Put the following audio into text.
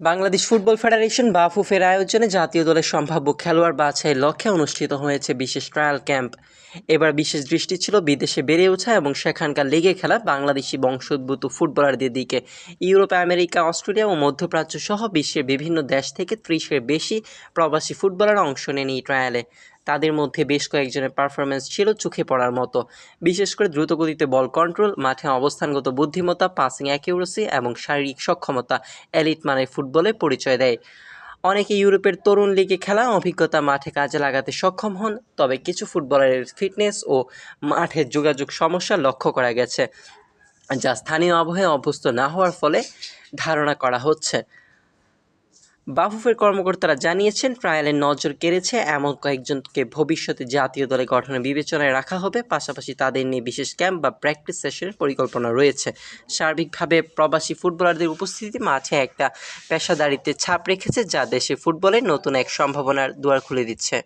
Bangladesh football federation বাফুফের আয়োজনে জাতীয় দলের সম্ভাব্য খেলোয়াড় বাছাইয়ের লক্ষ্যে অনুষ্ঠিত হয়েছে বিশেষ ট্রায়াল ক্যাম্প। এবার বিশেষ দৃষ্টি ছিল বিদেশে বেড়ে ওঠা এবং সেখানকার লিগে খেলা বাংলাদেশি বংশোদ্ভূত ফুটবলারদের দিকে। ইউরোপ, আমেরিকা, অস্ট্রেলিয়া ও মধ্যপ্রাচ্য সহ বিশ্বের বিভিন্ন দেশ থেকে 30-এর বেশি প্রবাসী ফুটবলার অংশ নেন এই ট্রায়ালে। তাদের মধ্যে বেশ কয়েকজনের পারফরম্যান্স ছিল চোখে পড়ার মতো, বিশেষ করে দ্রুতগতিতে বল কন্ট্রোল, মাঠে অবস্থানগত বুদ্ধিমত্তা, পাসিং অ্যাকিউরেসি এবং শারীরিক সক্ষমতা এলিট মানের ফুটবলে পরিচয় দেয়। অনেকে ইউরোপের তরুণ লিগে খেলা অভিজ্ঞতা মাঠে কাজে লাগাতে সক্ষম হন, তবে কিছু ফুটবলারের ফিটনেস ও মাঠের যোগাযোগ সমস্যা লক্ষ্য করা গেছে, যা স্থানীয় আবহাওয়ায় অভ্যস্ত না হওয়ার ফলে ধারণা করা হচ্ছে। বাফুফের কর্মকর্তারা জানিয়েছেন, ট্রায়ালে নজর কেড়েছে এমন কয়েকজনকে ভবিষ্যতে জাতীয় দলে গঠনের বিবেচনায় রাখা হবে। পাশাপাশি তাদের নিয়ে বিশেষ ক্যাম্প বা প্র্যাকটিস সেশনের পরিকল্পনা রয়েছে। সার্বিকভাবে প্রবাসী ফুটবলারদের উপস্থিতি মাঠে একটা পেশাদারিত্বের ছাপ রেখেছে, যা দেশের ফুটবলে নতুন এক সম্ভাবনার দুয়ার খুলে দিচ্ছে।